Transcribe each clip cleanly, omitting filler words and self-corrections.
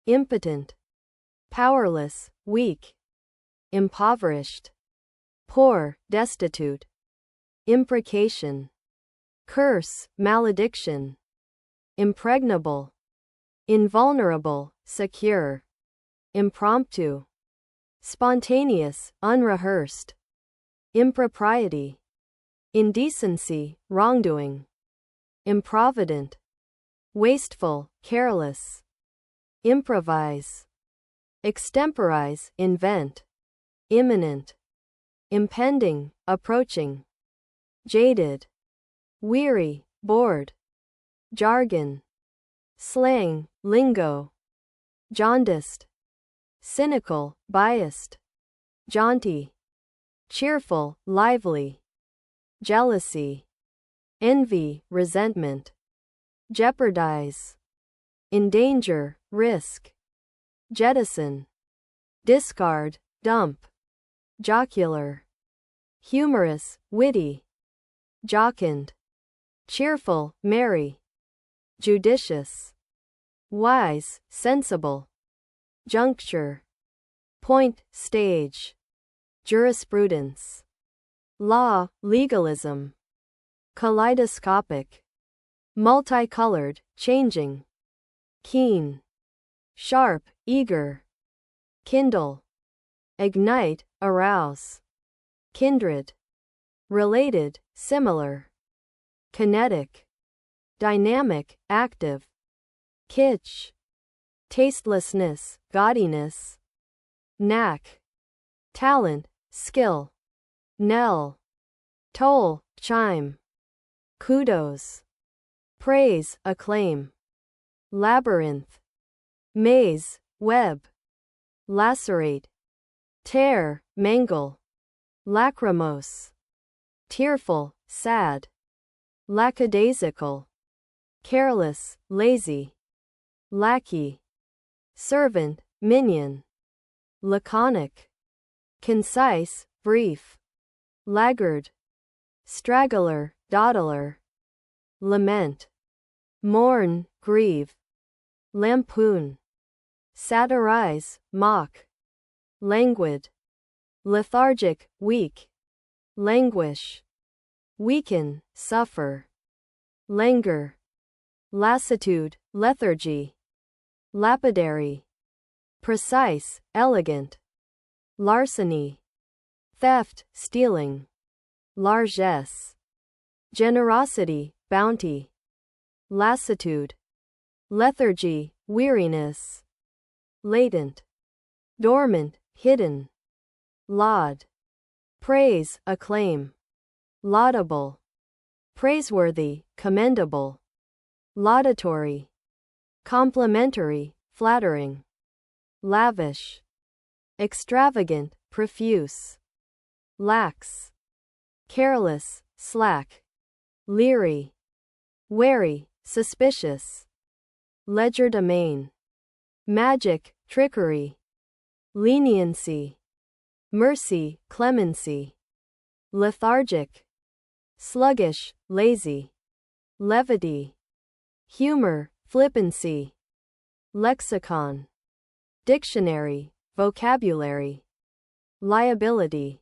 impotent, powerless, weak, impoverished, poor, destitute, imprecation, curse, malediction, impregnable, invulnerable, secure, impromptu, spontaneous, unrehearsed, impropriety, indecency, wrongdoing, improvident, wasteful, careless, improvise, extemporize, invent, imminent, impending, approaching, jaded, weary, bored, jargon, slang, lingo, jaundiced, cynical, biased, jaunty, cheerful, lively, jealousy, envy, resentment, jeopardize, endanger, risk, jettison, discard, dump, jocular, humorous, witty, jocund, cheerful, merry, judicious, wise, sensible, juncture, point, stage, jurisprudence, law, legalism, kaleidoscopic, multicolored, changing, keen, sharp, eager, kindle, ignite, arouse, kindred, related, similar, kinetic, dynamic, active, kitsch, tastelessness, gaudiness, knack, talent, skill, knell, toll, chime, kudos, praise, acclaim, labyrinth, maze, web, lacerate, tear, mangle, lachrymose, tearful, sad, lackadaisical, careless, lazy, lackey, servant, minion, laconic, concise, brief, laggard, straggler, dawdler, lament, mourn, grieve, lampoon, satirize, mock, languid, lethargic, weak, languish, weaken, suffer, languor, lassitude, lethargy, lapidary, precise, elegant, larceny, theft, stealing, largesse, generosity, bounty, lassitude, lethargy, weariness, latent, dormant, hidden, laud, praise, acclaim, laudable, praiseworthy, commendable, laudatory, complimentary, flattering, lavish, extravagant, profuse, lax, careless, slack, leery, wary, suspicious, legerdemain, magic, trickery, leniency, mercy, clemency, lethargic, sluggish, lazy, levity, humor, flippancy, lexicon, dictionary, vocabulary, liability,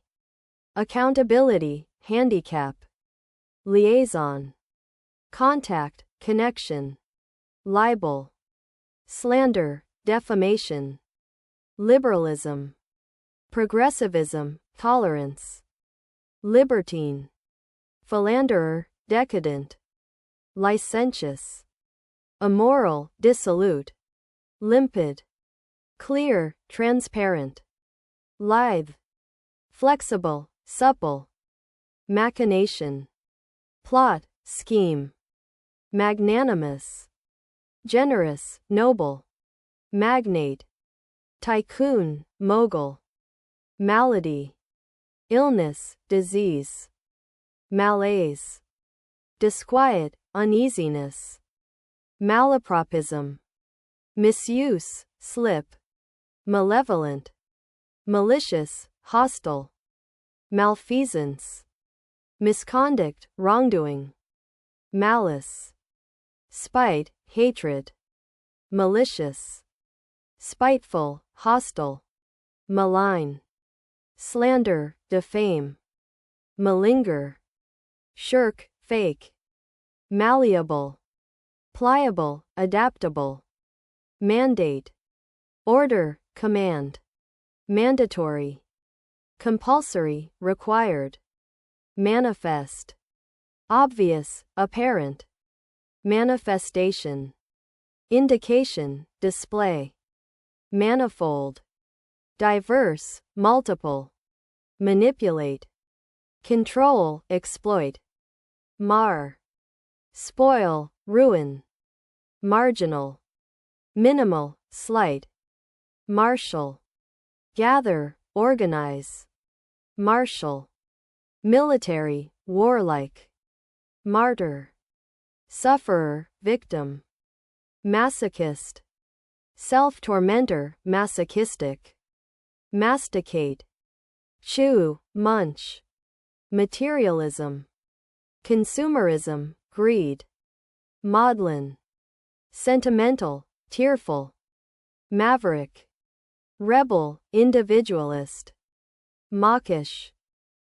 accountability, handicap, liaison, contact, connection, libel, slander, defamation, liberalism, progressivism, tolerance, libertine, philanderer, decadent, licentious, immoral, dissolute, limpid, clear, transparent, lithe, flexible, supple, machination, plot, scheme, magnanimous, generous, noble, magnate, tycoon, mogul, malady, illness, disease, malaise, disquiet, uneasiness, malapropism, misuse, slip, malevolent, malicious, hostile, malfeasance, misconduct, wrongdoing, malice, spite, hatred, malicious, spiteful, hostile, malign, slander, defame, malinger, shirk, fake, malleable, pliable, adaptable, mandate, order, command, mandatory, compulsory, required, manifest, obvious, apparent, manifestation, indication, display, manifold, diverse, multiple, manipulate, control, exploit, mar, spoil, ruin, marginal, minimal, slight, martial, gather, organize, martial, military, warlike, martyr, sufferer, victim, masochist, self-tormentor, masochistic, masticate, chew, munch, materialism, consumerism, greed, maudlin, sentimental, tearful, maverick, rebel, individualist, mawkish,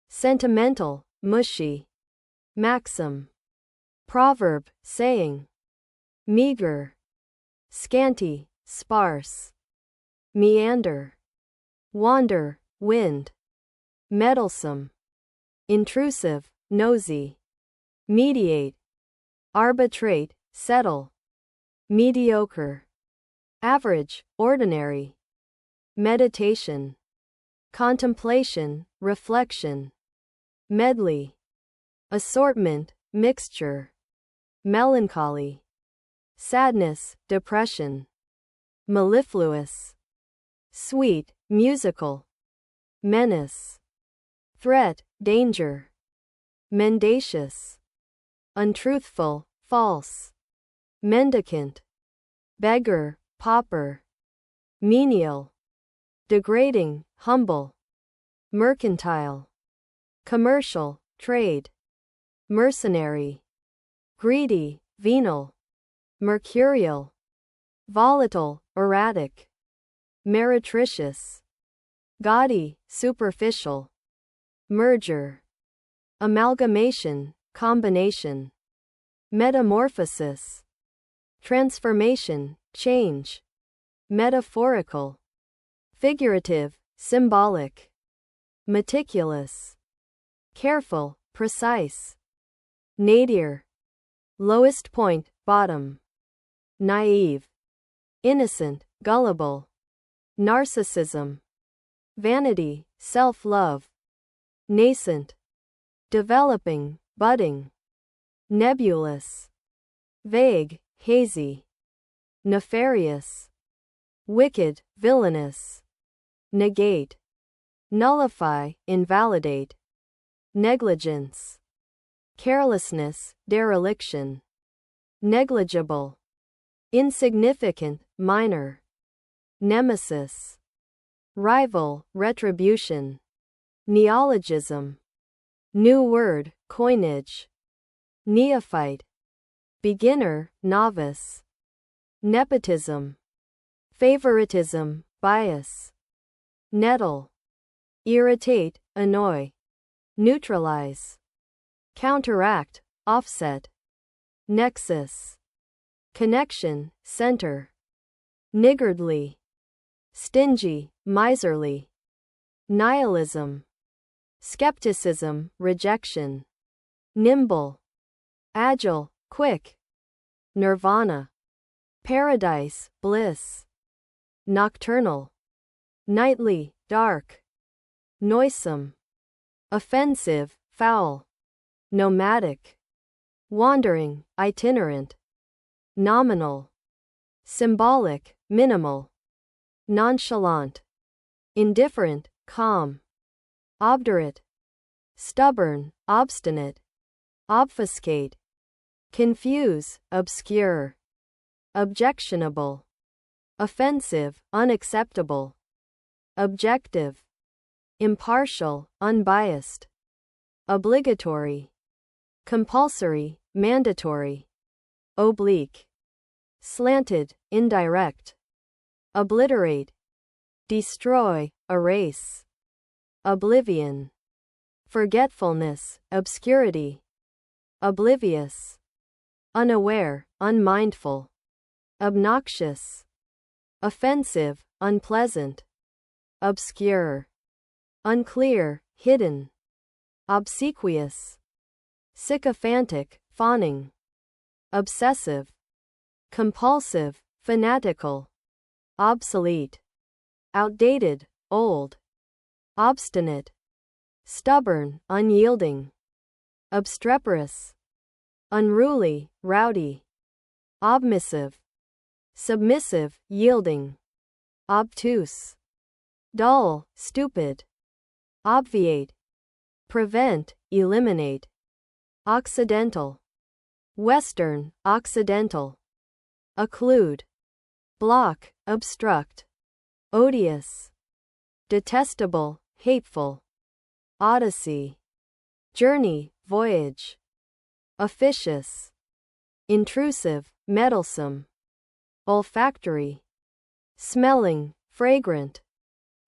sentimental, mushy, maxim, proverb, saying, meager, scanty, sparse, meander, wander, wind, meddlesome, intrusive, nosy, mediate, arbitrate, settle, mediocre, average, ordinary, meditation, contemplation, reflection, medley, assortment, mixture, melancholy, sadness, depression, mellifluous, sweet, musical, menace, threat, danger, mendacious, untruthful, false, mendicant, beggar, pauper, menial, degrading, humble, mercantile, commercial, trade, mercenary, greedy, venal, mercurial, volatile, erratic, meretricious, gaudy, superficial, merger, amalgamation, combination, metamorphosis, transformation, change, metaphorical, figurative, symbolic, meticulous, careful, precise, nadir, lowest point, bottom, naive, innocent, gullible, narcissism, vanity, self-love, nascent, developing, budding, nebulous, vague, hazy, nefarious, wicked, villainous, negate, nullify, invalidate, negligence, carelessness, dereliction, negligible, insignificant, minor, nemesis, rival, retribution, neologism, new word, coinage, neophyte, beginner, novice, nepotism, favoritism, bias, nettle, irritate, annoy, neutralize, counteract, offset, nexus, connection, center, niggardly, stingy, miserly, nihilism, skepticism, rejection, nimble, agile, quick, nirvana, paradise, bliss, nocturnal, nightly, dark, noisome, offensive, foul, nomadic, wandering, itinerant, nominal, symbolic, minimal, nonchalant, indifferent, calm, obdurate, stubborn, obstinate, obfuscate, confuse, obscure, objectionable, offensive, unacceptable, objective, impartial, unbiased, obligatory, compulsory, mandatory, oblique, slanted, indirect, obliterate, destroy, erase, oblivion, forgetfulness, obscurity, oblivious, unaware, unmindful, obnoxious, offensive, unpleasant, obscure, unclear, hidden, obsequious, sycophantic, fawning, obsessive, compulsive, fanatical, obsolete, outdated, old, obstinate, stubborn, unyielding, obstreperous, unruly, rowdy, obmissive, submissive, yielding, obtuse, dull, stupid, obviate, prevent, eliminate, occidental, western, occidental, occlude, block, obstruct, odious, detestable, hateful, odyssey, journey, voyage, officious, intrusive, meddlesome, olfactory, smelling, fragrant,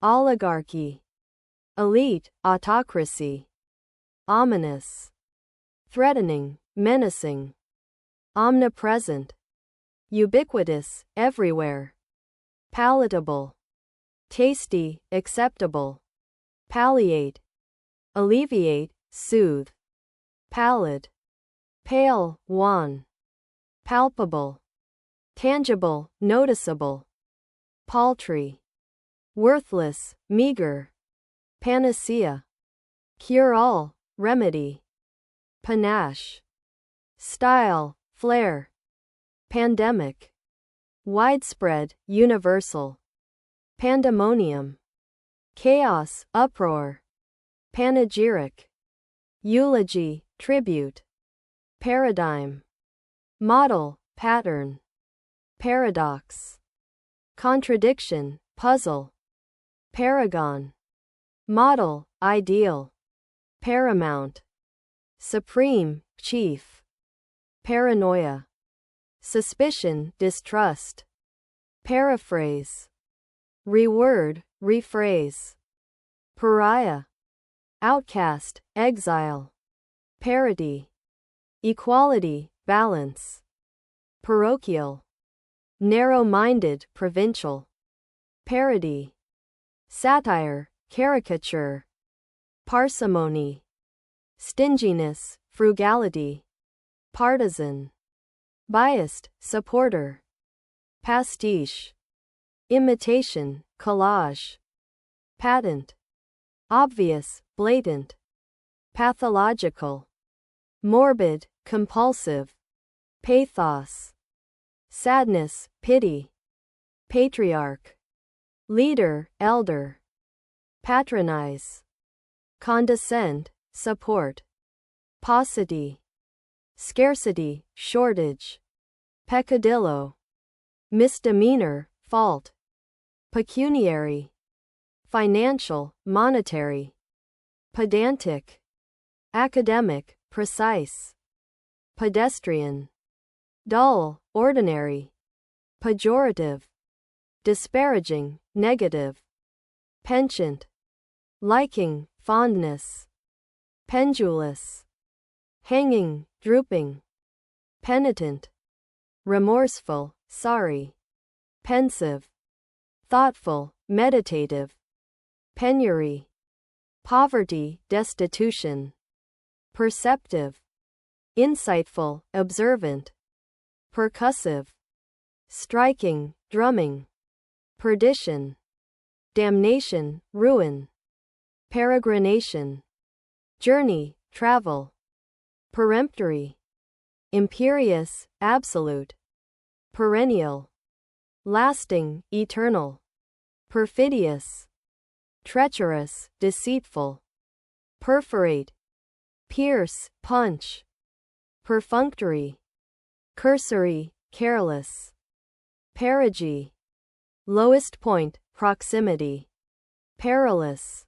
oligarchy, elite, autocracy, ominous, threatening, menacing, omnipresent, ubiquitous, everywhere, palatable, tasty, acceptable, palliate, alleviate, soothe, pallid, pale, wan, palpable, tangible, noticeable, paltry, worthless, meager, panacea, cure-all, remedy, panache, style, flair, pandemic, widespread, universal, pandemonium, chaos, uproar, panegyric, eulogy, tribute, paradigm, model, pattern, paradox, contradiction, puzzle, paragon, model, ideal, paramount, supreme, chief, paranoia, suspicion, distrust, paraphrase, reword, rephrase, pariah, outcast, exile, parity, equality, balance, parochial, narrow-minded, provincial, parody, satire, caricature, parsimony, stinginess, frugality, partisan, biased, supporter, pastiche, imitation, collage, patent, obvious, blatant, pathological, morbid, compulsive, pathos, sadness, pity, patriarch, leader, elder, patronize, condescend, support, paucity, scarcity, shortage, peccadillo, misdemeanor, fault, pecuniary, financial, monetary, pedantic, academic, precise, pedestrian, dull, ordinary, pejorative, disparaging, negative, penchant, liking, fondness, pendulous, hanging, drooping, penitent, remorseful, sorry, pensive, thoughtful, meditative, penury, poverty, destitution, perceptive, insightful, observant, percussive, striking, drumming, perdition, damnation, ruin, peregrination, journey, travel, peremptory, imperious, absolute, perennial, lasting, eternal, perfidious, treacherous, deceitful, perforate, pierce, punch, perfunctory, cursory, careless, perigee, lowest point, proximity, perilous,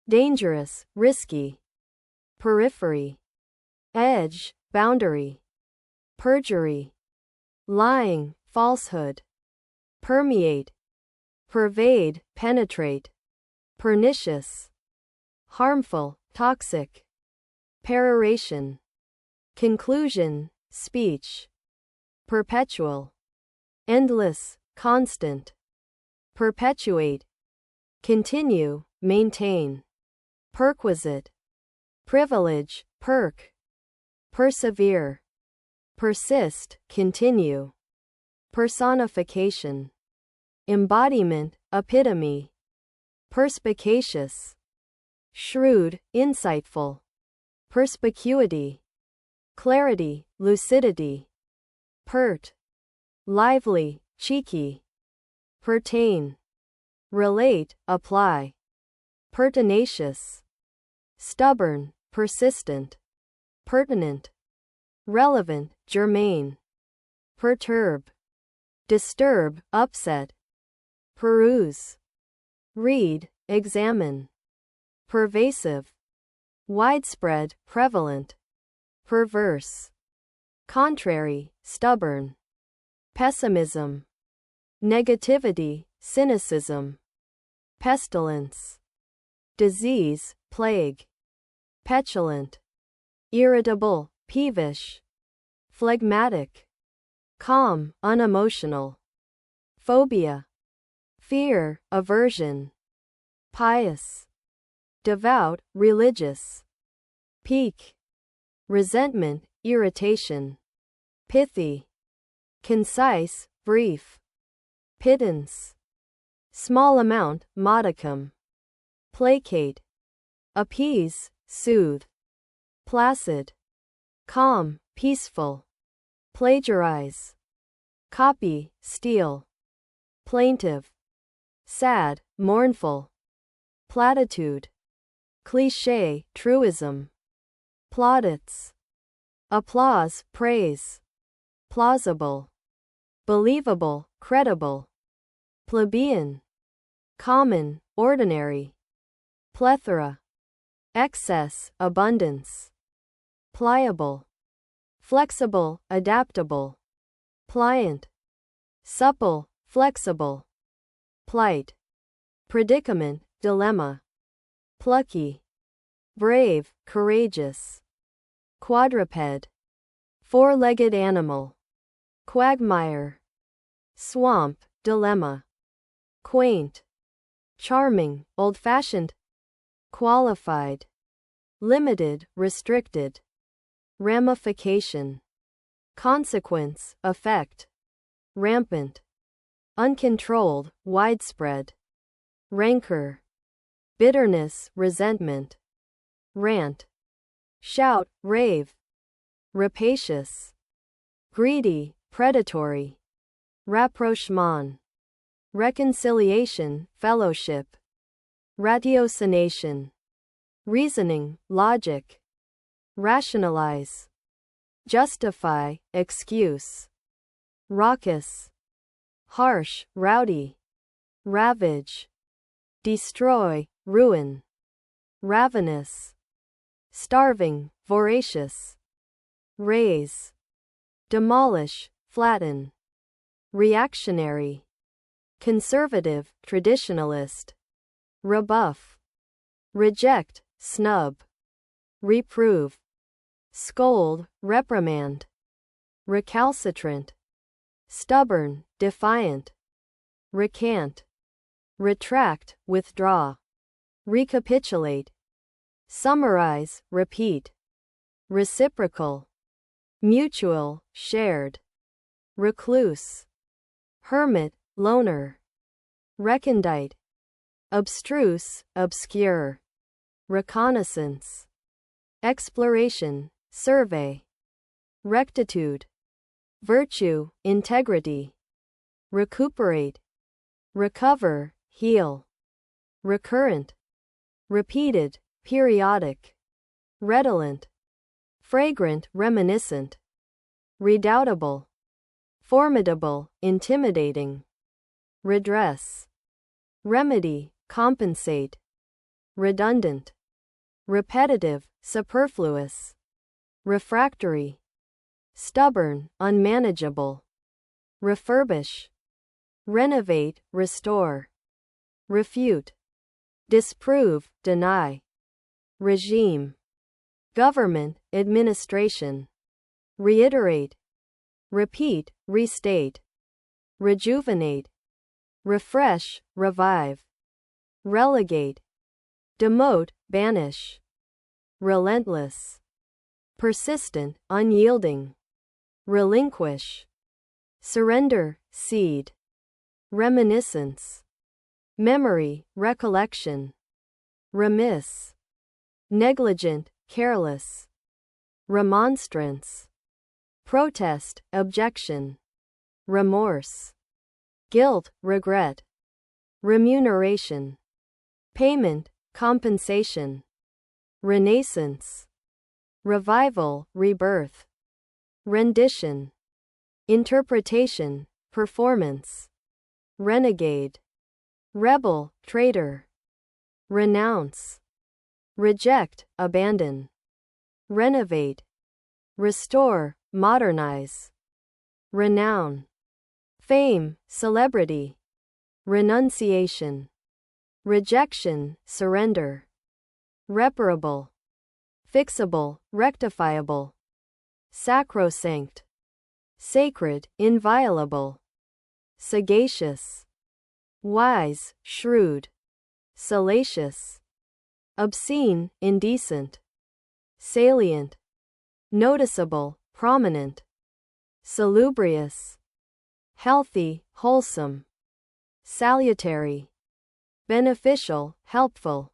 dangerous, risky, periphery, edge, boundary, perjury, lying, falsehood, permeate, pervade, penetrate, pernicious, harmful, toxic, peroration, conclusion, speech, perpetual, endless, constant, perpetuate, continue, maintain, perquisite, privilege, perk, persevere, persist, continue, personification, embodiment, epitome, perspicacious, shrewd, insightful, perspicuity, clarity, lucidity, pert, lively, cheeky, pertain, relate, apply, pertinacious, stubborn, persistent, pertinent, relevant, germane, perturb, disturb, upset, peruse, read, examine, pervasive, widespread, prevalent, perverse, contrary, stubborn, pessimism, negativity, cynicism, pestilence, disease, plague, petulant, irritable, peevish, phlegmatic, calm, unemotional, phobia, fear, aversion, pious, devout, religious, pique, resentment, irritation, pithy, concise, brief, pittance, small amount, modicum, placate, appease, soothe, placid, calm, peaceful, plagiarize, copy, steal, plaintive, sad, mournful, platitude, cliché, truism, plaudits, applause, praise, plausible, believable, credible, plebeian, common, ordinary, plethora, excess, abundance, pliable, flexible, adaptable, pliant, supple, flexible, plight, predicament, dilemma, plucky, brave, courageous, quadruped, four-legged animal, quagmire, swamp, dilemma, quaint, charming, old-fashioned, qualified, limited, restricted, ramification, consequence, effect, rampant, uncontrolled, widespread, rancor, bitterness, resentment, rant, shout, rave, rapacious, greedy, predatory, rapprochement, reconciliation, fellowship, ratiocination, reasoning, logic, rationalize, justify, excuse, raucous, harsh, rowdy, ravage, destroy, ruin, ravenous, starving, voracious, raise, demolish, flatten, reactionary, conservative, traditionalist, rebuff, reject, snub, reprove, scold, reprimand, recalcitrant, stubborn, defiant, recant, retract, withdraw, recapitulate, summarize, repeat, reciprocal, mutual, shared, recluse, hermit, loner, recondite, abstruse, obscure, reconnaissance, exploration, survey, rectitude, virtue, integrity, recuperate, recover, heal, recurrent, repeated, periodic, redolent, fragrant, reminiscent, redoubtable, formidable, intimidating, redress, remedy, compensate, redundant, repetitive, superfluous, refractory, stubborn, unmanageable, refurbish, renovate, restore, refute, disprove, deny, regime, government, administration, reiterate, repeat, restate, rejuvenate, refresh, revive, relegate, demote, banish, relentless, persistent, unyielding, relinquish, surrender, cede, reminiscence, memory, recollection, remiss, negligent, careless, remonstrance, protest, objection, remorse, guilt, regret, remuneration, payment, compensation, renaissance, revival, rebirth, rendition, interpretation, performance, renegade, rebel, traitor, renounce, reject, abandon, renovate, restore, modernize, renown, fame, celebrity, renunciation, rejection, surrender, reparable, fixable, rectifiable, sacrosanct, sacred, inviolable, sagacious, wise, shrewd, salacious, obscene, indecent, salient, noticeable, prominent, salubrious, healthy, wholesome, salutary, beneficial, helpful,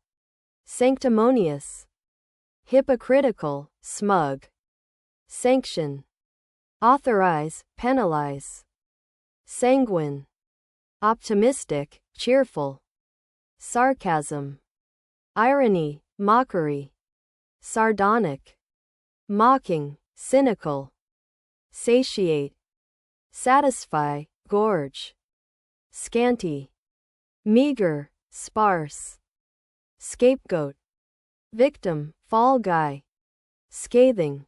sanctimonious, hypocritical, smug, sanction, authorize, penalize, sanguine, optimistic, cheerful, sarcasm, irony, mockery, sardonic, mocking, cynical, satiate, satisfy, gorge, scanty, meager, sparse, scapegoat, victim, fall guy, scathing,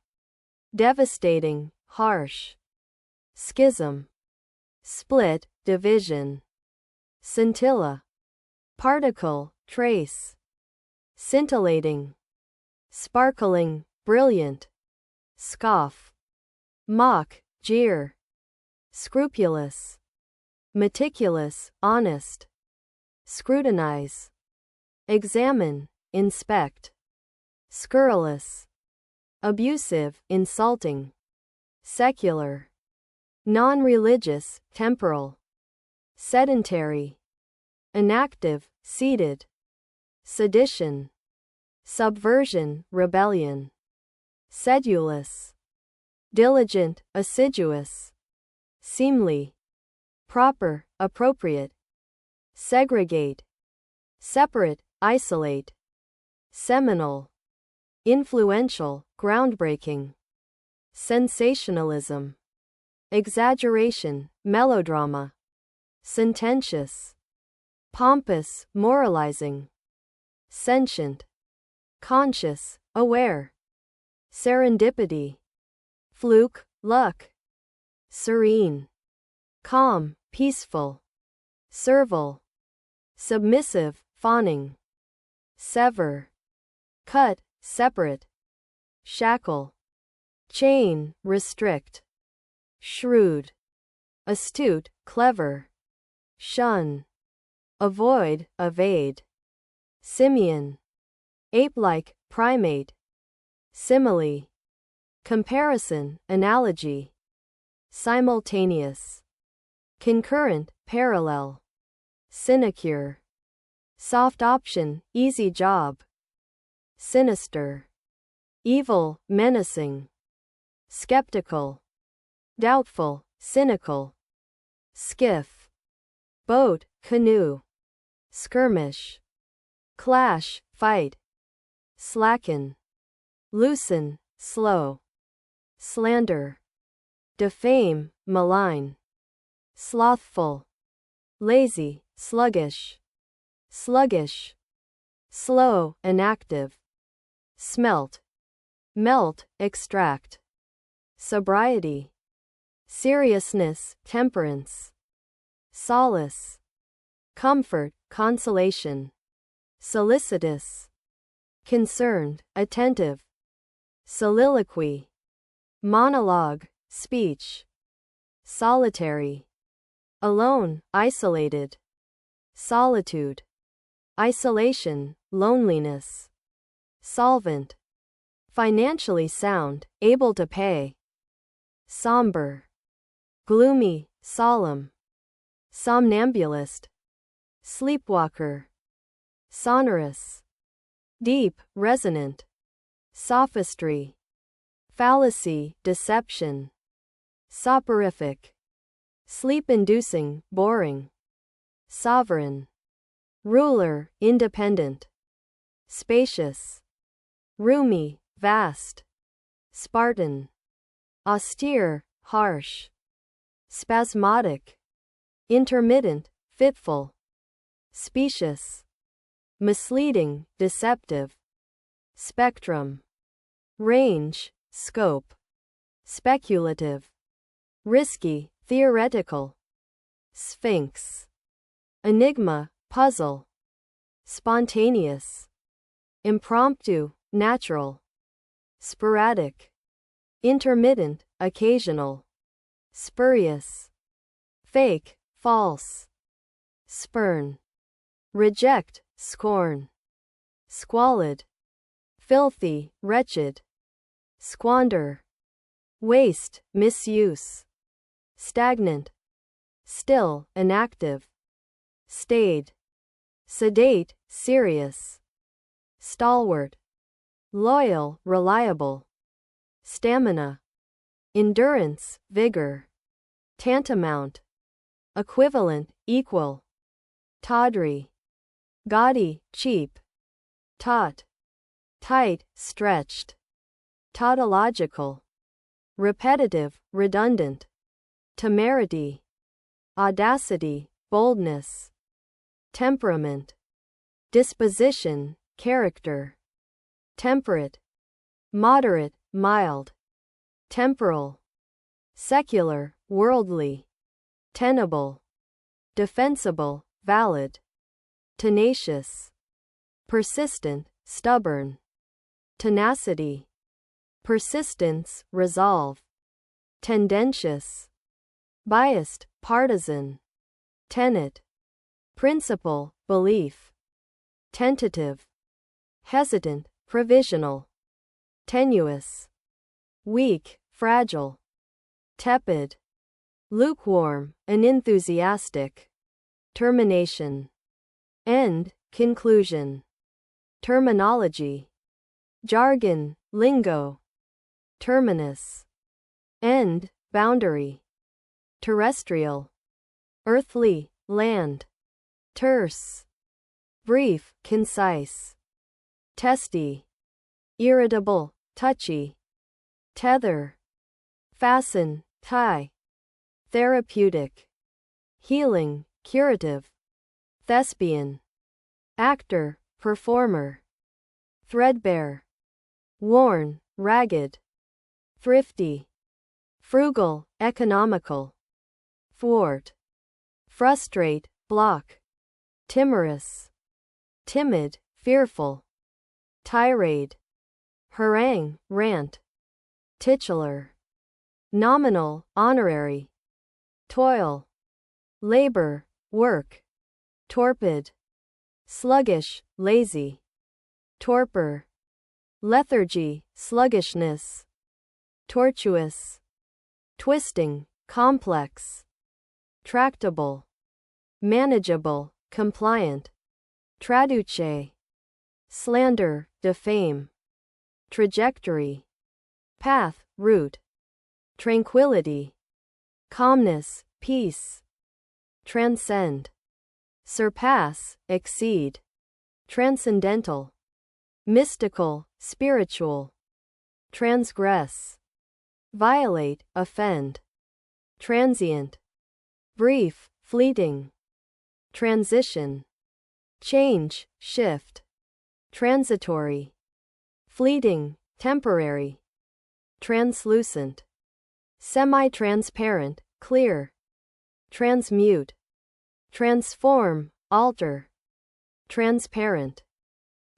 devastating, harsh, schism, split, division, scintilla, particle, trace, scintillating, sparkling, brilliant, scoff, mock, jeer, scrupulous, meticulous, honest, scrutinize, examine, inspect, scurrilous, abusive, insulting, secular, non-religious, temporal, sedentary, inactive, seated, sedition, subversion, rebellion, sedulous, diligent, assiduous, seemly, proper, appropriate, segregate, separate, isolate, seminal, influential, groundbreaking, sensationalism, exaggeration, melodrama, sententious, pompous, moralizing, sentient, conscious, aware, serendipity, fluke, luck, serene, calm, peaceful, servile, submissive, fawning, sever, cut, separate, shackle, chain, restrict, shrewd, astute, clever, shun, avoid, evade, simian, ape-like, primate, simile, comparison, analogy, simultaneous, concurrent, parallel, sinecure, soft option, easy job, sinister, evil, menacing, skeptical, doubtful, cynical, skiff, boat, canoe, skirmish, clash, fight, slacken, loosen, slow, slander, defame, malign, slothful, lazy, sluggish, sluggish, slow, inactive, smelt, melt, extract, sobriety, seriousness, temperance, solace, comfort, consolation, solicitous, concerned, attentive, soliloquy, monologue, speech, solitary, alone, isolated, solitude, isolation, loneliness, solvent, financially sound, able to pay, somber, gloomy, solemn, somnambulist, sleepwalker, sonorous, deep, resonant, sophistry, fallacy, deception, soporific, sleep-inducing, boring, sovereign, ruler, independent, spacious, roomy, vast, Spartan, austere, harsh, spasmodic, intermittent, fitful, specious, misleading, deceptive, spectrum, range, scope, speculative, risky, theoretical, sphinx, enigma, puzzle, spontaneous, impromptu, natural, sporadic, intermittent, occasional, spurious, fake, false, spurn, reject, scorn, squalid, filthy, wretched, squander, waste, misuse, stagnant, still, inactive, staid, sedate, serious, stalwart, loyal, reliable, stamina, endurance, vigor, tantamount, equivalent, equal, tawdry, gaudy, cheap, taut, tight, stretched, tautological, repetitive, redundant, temerity, audacity, boldness, temperament, disposition, character, temperate, moderate, mild, temporal, secular, worldly, tenable, defensible, valid, tenacious, persistent, stubborn, tenacity, persistence, resolve, tendentious, biased, partisan, tenet, principle, belief, tentative, hesitant, provisional, tenuous, weak, fragile, tepid, lukewarm, unenthusiastic, termination, end, conclusion, terminology, jargon, lingo, terminus, end, boundary, terrestrial, earthly, land, terse, brief, concise, testy, irritable, touchy, tether, fasten, tie, therapeutic, healing, curative, thespian, actor, performer, threadbare, worn, ragged, thrifty, frugal, economical, thwart, frustrate, block, timorous, timid, fearful, tirade, harangue, rant, titular, nominal, honorary, toil, labor, work, torpid, sluggish, lazy, torpor, lethargy, sluggishness, tortuous, twisting, complex, tractable, manageable, compliant, traduce, slander, defame, trajectory, path, route, tranquility, calmness, peace, transcend, surpass, exceed, transcendental, mystical, spiritual, transgress, violate, offend, transient, brief, fleeting, transition, change, shift, transitory, fleeting, temporary, translucent, semi-transparent, clear, transmute, transform, alter, transparent,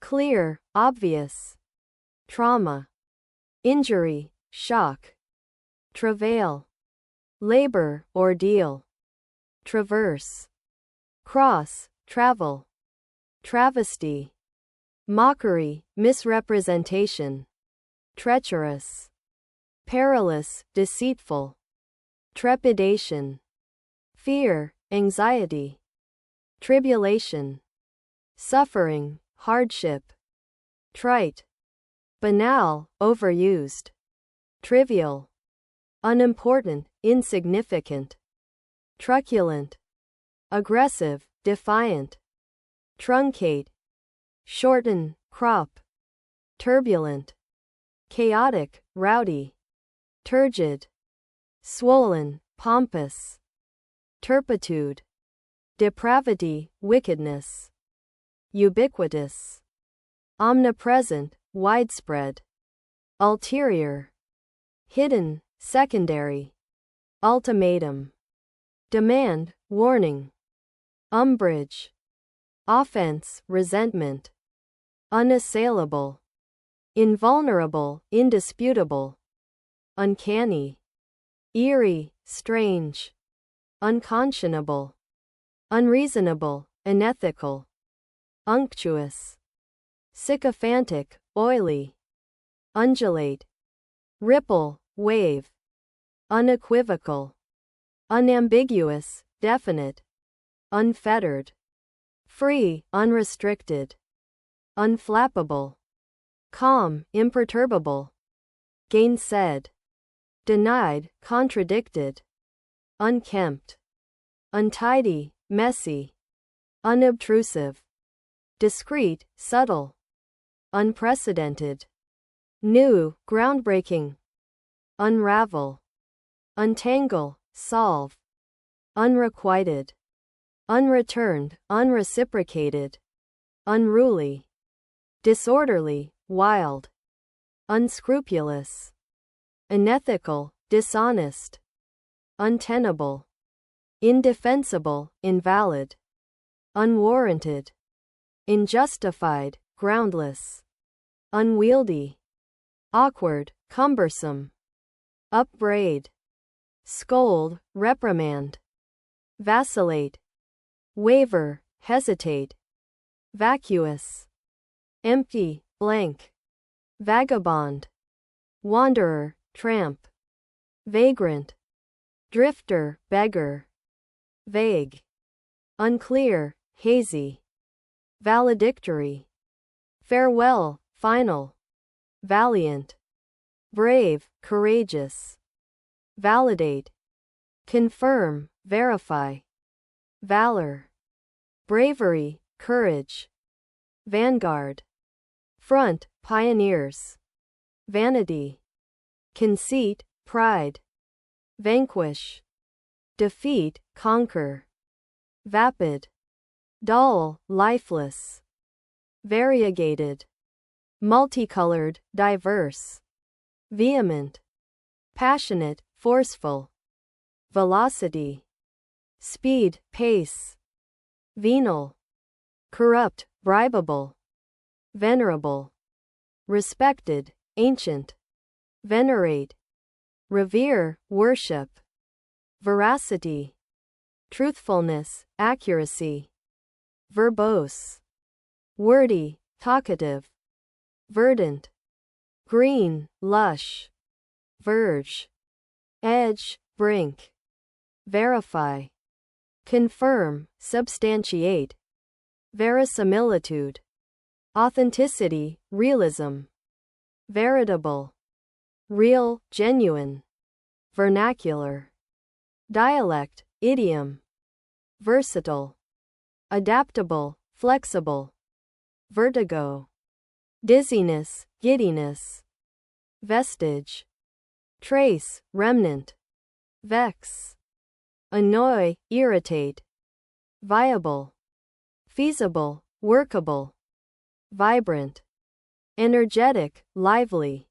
clear, obvious, trauma, injury, shock, travail, labor, ordeal, traverse, cross, travel, travesty, mockery, misrepresentation, treacherous, perilous, deceitful, trepidation, fear, anxiety, tribulation, suffering, hardship, trite, banal, overused, trivial, unimportant, insignificant, truculent, aggressive, defiant, truncate, shorten, crop, turbulent, chaotic, rowdy, turgid, swollen, pompous, turpitude, depravity, wickedness, ubiquitous, omnipresent, widespread, ulterior, hidden, secondary, ultimatum, demand, warning, umbrage, offense, resentment, unassailable, invulnerable, indisputable, uncanny, eerie, strange, unconscionable, unreasonable, unethical, unctuous, sycophantic, oily, undulate, ripple, wave, unequivocal, unambiguous, definite, unfettered, free, unrestricted, unflappable, calm, imperturbable, gainsaid, denied, contradicted, unkempt, untidy, messy, unobtrusive, discreet, subtle, unprecedented, new, groundbreaking, unravel, untangle, solve, unrequited, unreturned, unreciprocated, unruly, disorderly, wild, unscrupulous, unethical, dishonest, untenable, indefensible, invalid, unwarranted, unjustified, groundless, unwieldy, awkward, cumbersome, upbraid, scold, reprimand, vacillate, waver, hesitate, vacuous, empty, blank, vagabond, wanderer, tramp, vagrant, drifter, beggar, vague, unclear, hazy, valedictory, farewell, final, valiant, brave, courageous, validate, confirm, verify, valor, bravery, courage, vanguard, front, pioneers, vanity, conceit, pride, vanquish, defeat, conquer, vapid, dull, lifeless, variegated, multicolored, diverse, vehement, passionate, forceful, velocity, speed, pace, venal, corrupt, bribable, venerable, respected, ancient, venerate, revere, worship, veracity, truthfulness, accuracy, verbose, wordy, talkative, verdant, green, lush, verge, edge, brink, verify, confirm, substantiate, verisimilitude, authenticity, realism, veritable, real, genuine, vernacular, dialect, idiom, versatile, adaptable, flexible, vertigo, dizziness, giddiness, vestige, trace, remnant, vex, annoy, irritate, viable, feasible, workable, vibrant, energetic, lively,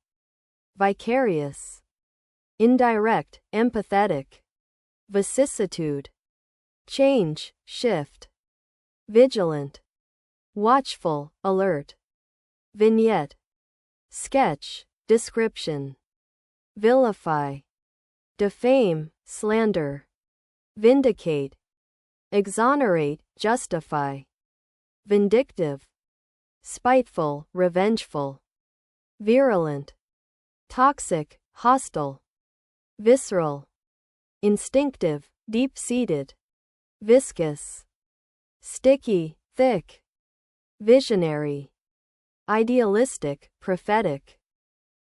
vicarious, indirect, empathetic, vicissitude, change, shift, vigilant, watchful, alert. Vignette, sketch, description. Vilify, defame, slander. Vindicate, exonerate, justify. Vindictive, spiteful, revengeful. Virulent, toxic, hostile. Visceral, instinctive, deep-seated. Viscous, sticky, thick. Visionary, idealistic, prophetic.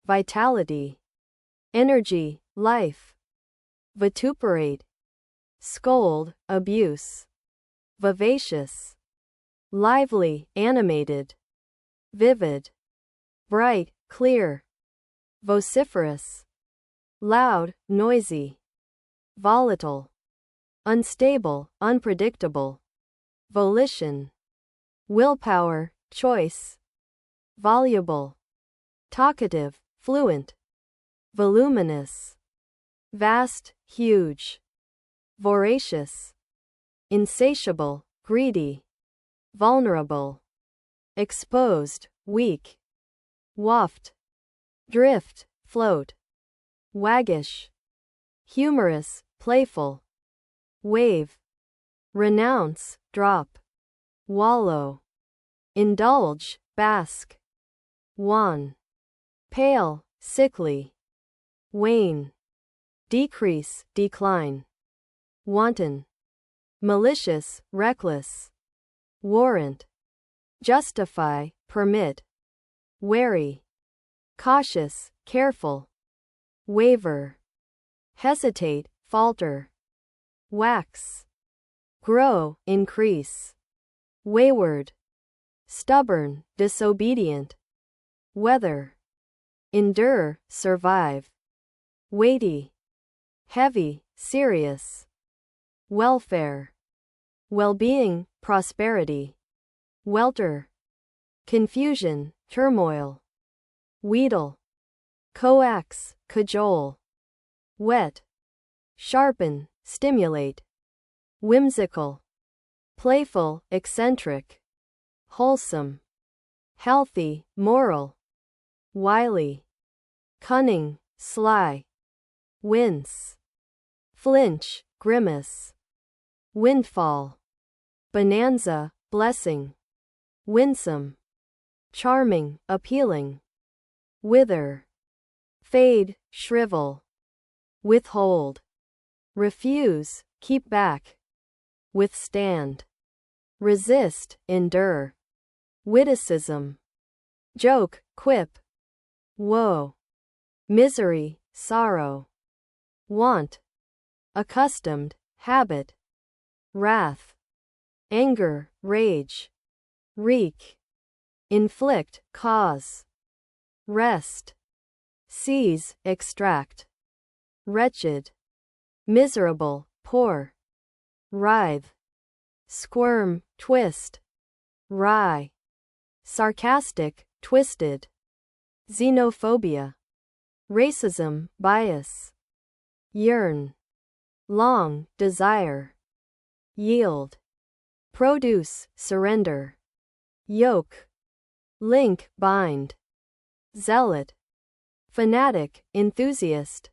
Vitality, energy, life. Vituperate, scold, abuse. Vivacious, lively, animated. Vivid, bright, clear. Vociferous, loud, noisy. Volatile, unstable, unpredictable. Volition, willpower, choice. Voluble, talkative, fluent. Voluminous, vast, huge. Voracious, insatiable, greedy. Vulnerable, exposed, weak. Waft, drift, float. Waggish, humorous, playful. Wave, renounce, drop. Wallow, indulge, bask. Wan, pale, sickly. Wane, decrease, decline. Wanton, malicious, reckless. Warrant, justify, permit. Wary, cautious, careful. Waver, hesitate, falter. Wax, grow, increase. Wayward, stubborn, disobedient. Weather, endure, survive. Weighty, heavy, serious. Welfare, well-being, prosperity. Welter, confusion, turmoil. Wheedle, coax, cajole. Whet, sharpen, stimulate. Whimsical, playful, eccentric. Wholesome, healthy, moral. Wily, cunning, sly. Wince, flinch, grimace. Windfall, bonanza, blessing. Winsome, charming, appealing. Wither, fade, shrivel. Withhold, refuse, keep back. Withstand, resist, endure. Witticism, joke, quip. Woe, misery, sorrow. Want, accustomed, habit. Wrath, anger, rage. Wreak, inflict, cause. Rest, seize, extract. Wretched, miserable, poor. Writhe, squirm, twist. Wry, sarcastic, twisted. Xenophobia, racism, bias. Yearn, long, desire. Yield, produce, surrender. Yoke, link, bind. Zealot, fanatic, enthusiast.